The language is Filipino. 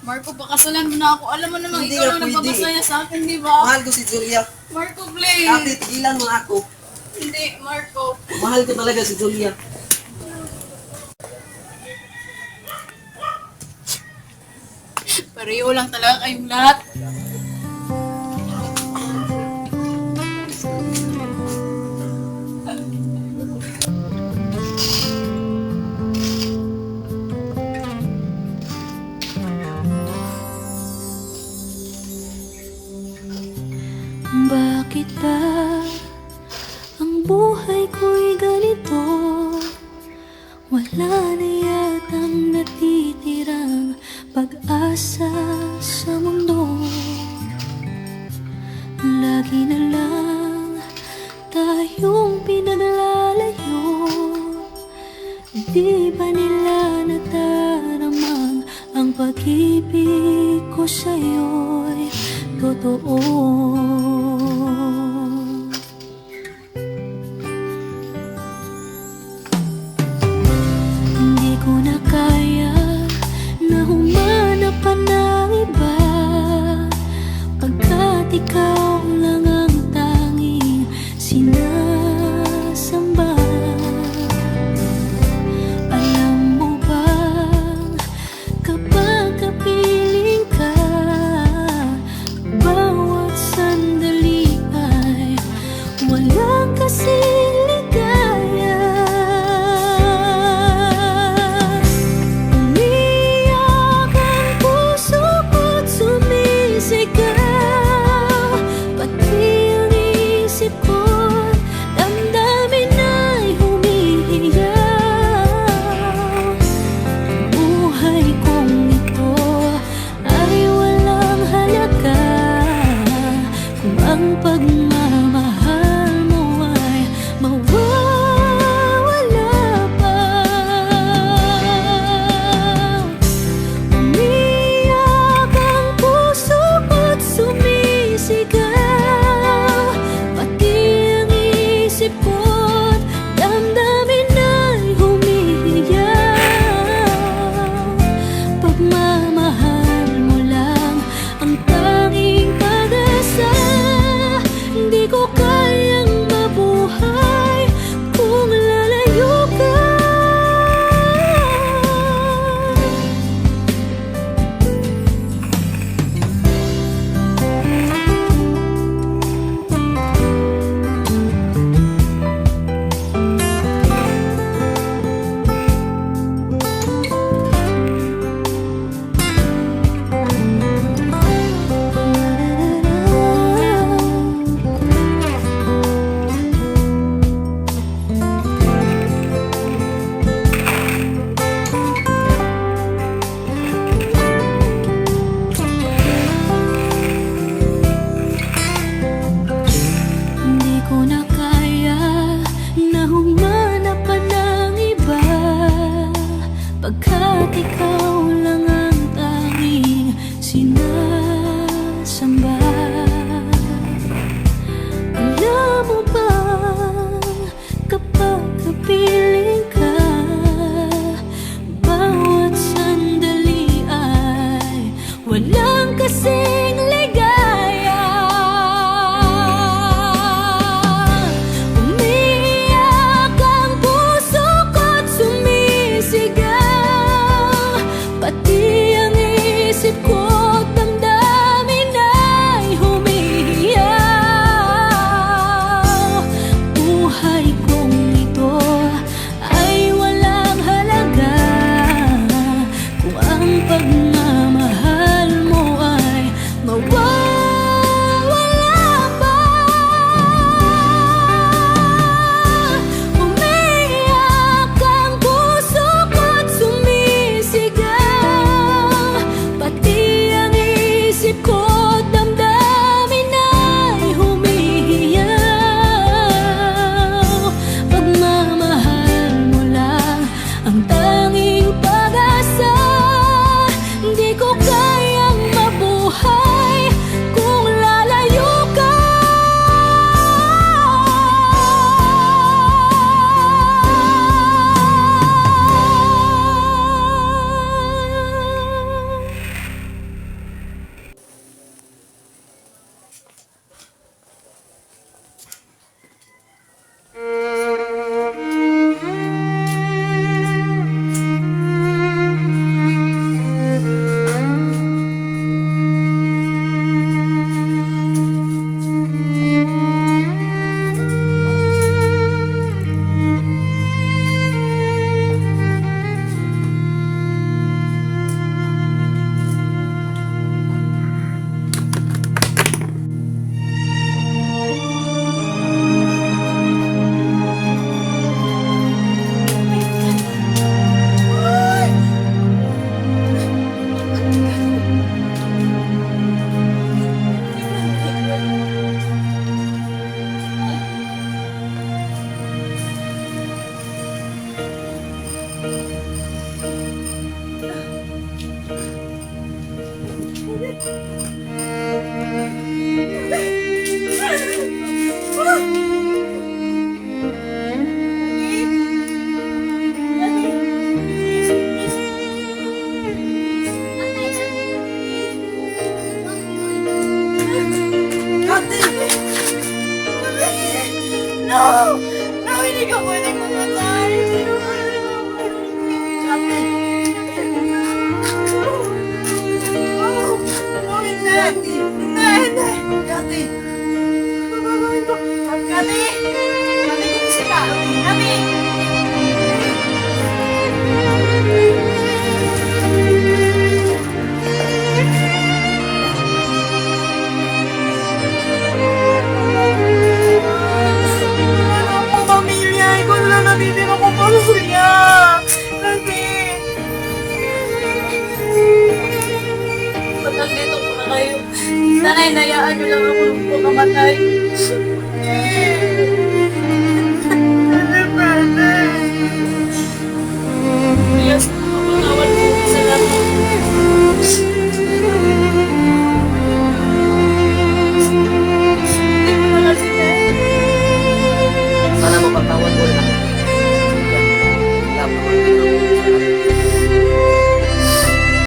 Marco, pakasalan mo na ako. Alam mo namang Hindi ikaw nga lang pwede. nagpapasaya sa akin, di ba? Mahal ko si Julia. Marco, please. Ate, tigilan mo ako. Hindi, Marco. Mahal ko talaga si Julia. Pareho lang talaga kayong lahat. Bakit ba ang buhay ko'y ganito? Wala na yatang natitirang pag-asa sa mundo. Lagi na lang tayong pinaglalayo. Di ba nila nataramang ang pag-ibig ko sa'yo'y totoo? Hindi ko na kaya na humanap pa ng iba, pagkat ikaw lang ang tanging sinasamba. Alam mo ba, kapag kapiling ka, bawat sandali ay walang kasing ligaya. Umiyak ang puso ko't sumisigaw, pati ang isip ko't damdamin ay humihiyaw. Buhay kong ito ay walang halaga kung ang pagmamahal mo ay mawawala pa. Umiyak ang puso ko't sumisigaw, pati ang isip ko't damdamin ay humihiyaw. Pagmamahal mo lang ang tanging pag-asa. Hindi ko kayang mabuhay kung lalayo ka. Hindi ko na kaya na humanap pa ng iba, pagkat ikaw lang ang tanging sinasamba. Alam mo ba, kapag kapiling ka, bawat sandali ay walang kasing ligaya. Umiiyak ang puso ko't sumisigaw, pati ang isip ko't damdamin ay humihiyaw. Buhay kong ito ay walang halaga kung ang pagmamahal mo ay mawawala pa. Umiiyak ang puso ko't sumisigaw, pati ang isip ko't damdamin ay humihiyaw. Pagmamahal mo lang ang tanging pag-asa. Hindi ko kayang mabuhay kung lalayo ka. hinayaan niyo lang ako nung pumamatay.